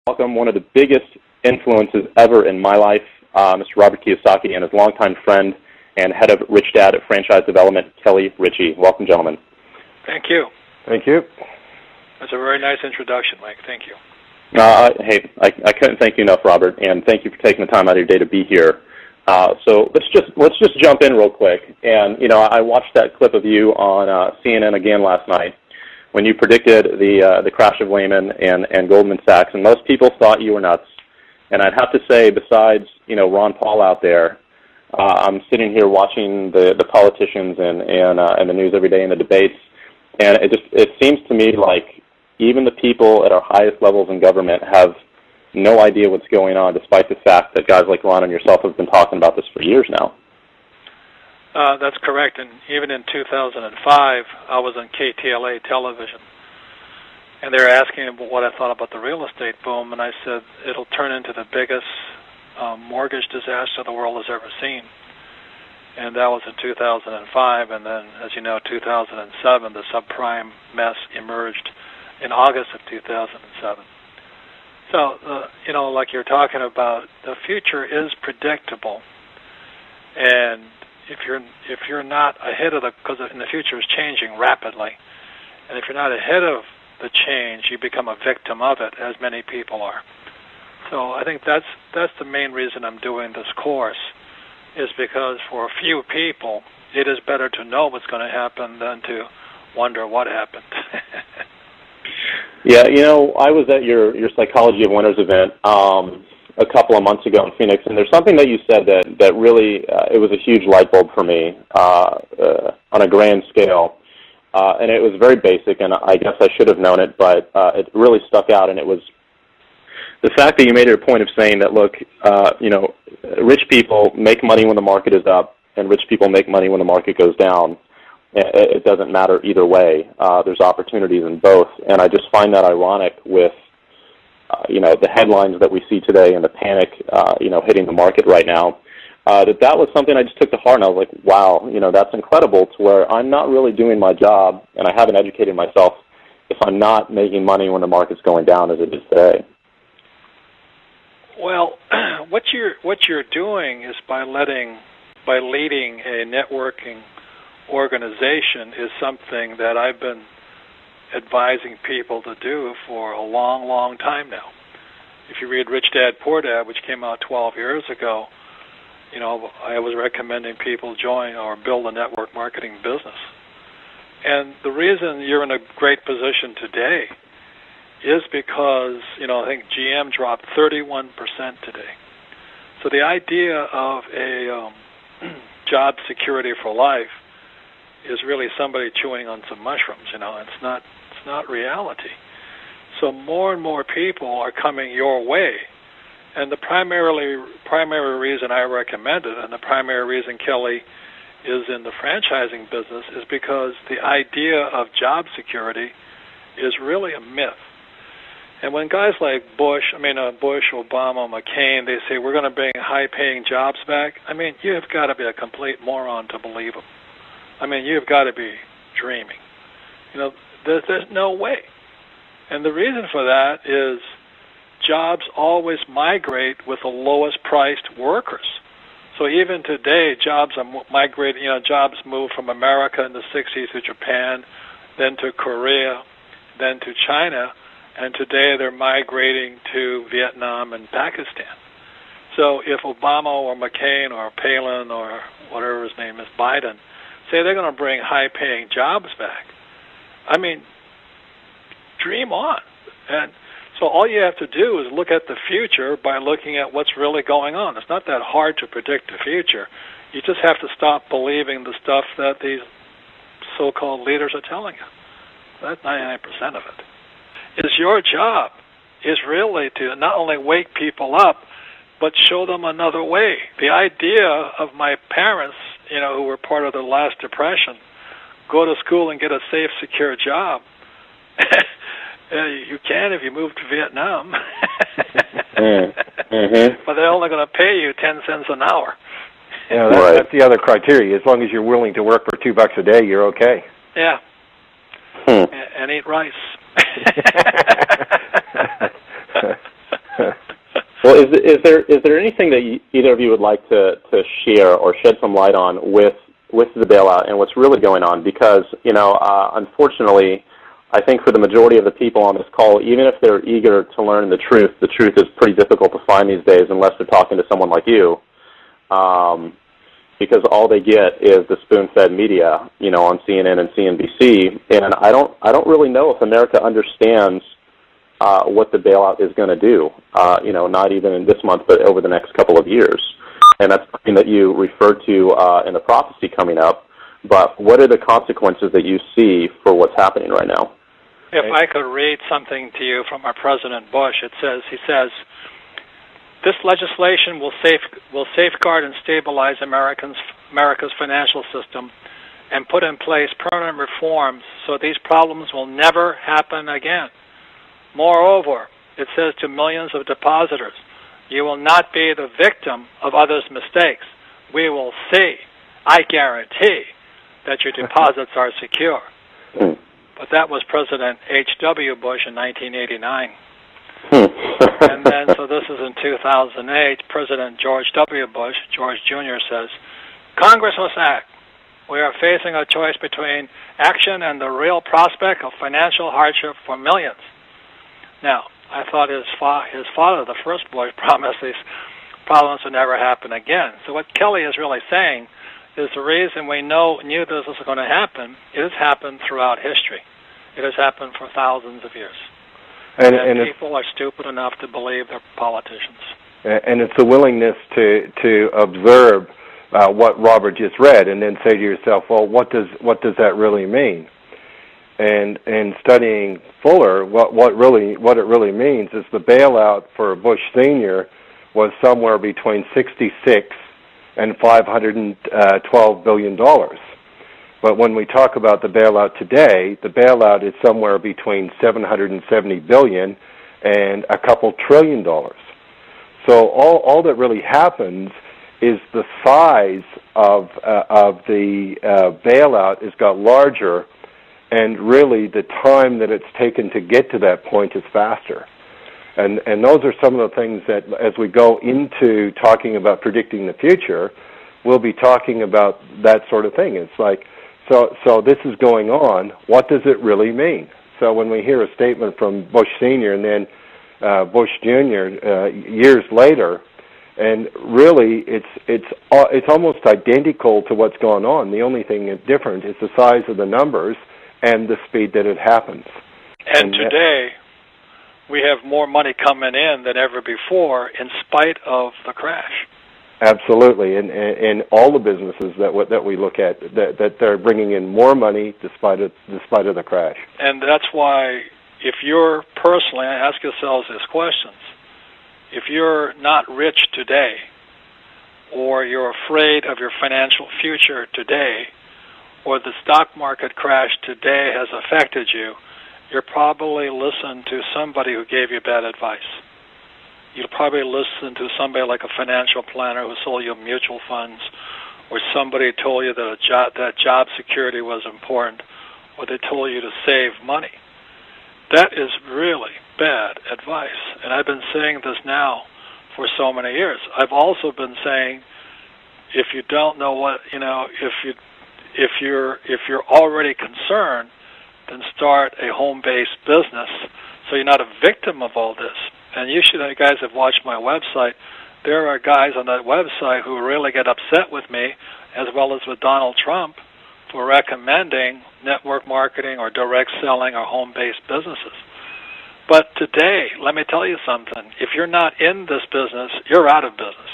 welcome one of the biggest influences ever in my life, Mr. Robert Kiyosaki, and his longtime friend and head of Rich Dad at Franchise Development, Kelly Ritchie. Welcome, gentlemen. Thank you. Thank you. That's a very nice introduction, Mike. Thank you. Hey, I couldn't thank you enough, Robert, and thank you for taking the time out of your day to be here. So let's just jump in real quick. And I watched that clip of you on CNN again last night when you predicted the crash of Lehman and Goldman Sachs, and most people thought you were nuts. And I'd have to say, besides Ron Paul out there, I'm sitting here watching the politicians and the news every day and the debates, and it seems to me like even the people at our highest levels in government have no idea what's going on, despite the fact that guys like Ron and yourself have been talking about this for years now. That's correct, and even in 2005, I was on KTLA television, and they were asking me what I thought about the real estate boom, and I said it'll turn into the biggest mortgage disaster the world has ever seen. And that was in 2005, and then, as you know, 2007, the subprime mess emerged in August of 2007. So, like you're talking about, the future is predictable, and if you're not ahead of because the future is changing rapidly, and if you're not ahead of the change, you become a victim of it, as many people are. So I think that's the main reason I'm doing this course, is because for a few people, it is better to know what's going to happen than to wonder what happened. Yeah, I was at your Psychology of Winners event a couple of months ago in Phoenix, and there's something that you said that really, it was a huge light bulb for me on a grand scale. And it was very basic, and I guess I should have known it, but it really stuck out, and it was the fact that you made it a point of saying that, look, rich people make money when the market is up, and rich people make money when the market goes down. It doesn't matter either way. There's opportunities in both, and I just find that ironic with, the headlines that we see today and the panic, hitting the market right now. That was something I just took to heart, and I was like, wow, that's incredible, to where I'm not really doing my job, and I haven't educated myself if I'm not making money when the market's going down as it is today. Well, what you're doing is by leading a networking organization is something that I've been advising people to do for a long, long time now. If you read Rich Dad, Poor Dad, which came out 12 years ago, I was recommending people join or build a network marketing business. And the reason you're in a great position today is because, I think GM dropped 31% today. So the idea of a job security for life is really somebody chewing on some mushrooms. It's not reality. So more and more people are coming your way. And the primary reason I recommend it, and the primary reason Kelly is in the franchising business, is because the idea of job security is really a myth. And when guys like Bush, Obama, McCain, they say we're going to bring high-paying jobs back, you have got to be a complete moron to believe them. You've got to be dreaming. There's no way. And the reason for that is jobs always migrate with the lowest-priced workers. So even today, jobs are migrating. Jobs moved from America in the 60s to Japan, then to Korea, then to China, and today they're migrating to Vietnam and Pakistan. So if Obama or McCain or Palin or whatever his name is, Biden, say they're going to bring high-paying jobs back, dream on. And so all you have to do is look at the future by looking at what's really going on. It's not that hard to predict the future. You just have to stop believing the stuff that these so-called leaders are telling you. That's 99% of it. It's your job is really to not only wake people up, but show them another way. The idea of my parents, who were part of the last Depression, go to school and get a safe, secure job. You can if you move to Vietnam. But they're only going to pay you 10 cents an hour. That's the other criteria. As long as you're willing to work for $2 a day, you're okay. Yeah. And eat rice. Well, is there anything that either of you would like to share or shed some light on with the bailout and what's really going on? Because, unfortunately, I think for the majority of the people on this call, even if they're eager to learn the truth is pretty difficult to find these days unless they're talking to someone like you, because all they get is the spoon-fed media, on CNN and CNBC, and I don't really know if America understands what the bailout is going to do, not even in this month, but over the next couple of years. And that's something that you referred to in the prophecy coming up. But what are the consequences that you see for what's happening right now? If I could read something to you from our President Bush, he says, this legislation will safeguard and stabilize America's financial system and put in place permanent reforms so these problems will never happen again. Moreover, it says to millions of depositors, you will not be the victim of others' mistakes. We will see, I guarantee, that your deposits are secure. But that was President H.W. Bush in 1989. And then, so this is in 2008, President George W. Bush, George Jr., says, Congress must act. We are facing a choice between action and the real prospect of financial hardship for millions. Now, I thought his father, the first Bush, promised these problems would never happen again. So what Kelly is really saying is the reason we knew this was going to happen, it has happened throughout history. It has happened for thousands of years. And people are stupid enough to believe they're politicians. And it's the willingness to observe what Robert just read and then say to yourself, well, what does that really mean? And studying Fuller, what it really means is the bailout for Bush Sr. was somewhere between $66 and $512 billion. But when we talk about the bailout today, the bailout is somewhere between $770 billion and a couple $1 trillion. So all that really happens is the size of the bailout has got larger, and really the time that it's taken to get to that point is faster. And those are some of the things that, as we go into talking about predicting the future, we'll be talking about that sort of thing. It's like, so this is going on. What does it really mean? So when we hear a statement from Bush Sr. and then Bush Jr. Years later, and really it's almost identical to what's going on. The only thing that's different is the size of the numbers and the speed that it happens. And today, we have more money coming in than ever before in spite of the crash. Absolutely, and all the businesses that we look at, that they're bringing in more money despite of the crash. And that's why, if you're personally, ask yourselves these questions. If you're not rich today, or you're afraid of your financial future today, or the stock market crash today has affected you, you'll probably listen to somebody who gave you bad advice. You'll probably listen to somebody like a financial planner who sold you mutual funds, or somebody told you that job security was important, or they told you to save money. That is really bad advice, and I've been saying this now for so many years. I've also been saying, if you don't know what, if you're already concerned, then start a home-based business so you're not a victim of all this. And you guys have watched my website. There are guys on that website who really get upset with me, as well as with Donald Trump, for recommending network marketing or direct selling or home-based businesses. But today, let me tell you something. If you're not in this business, you're out of business.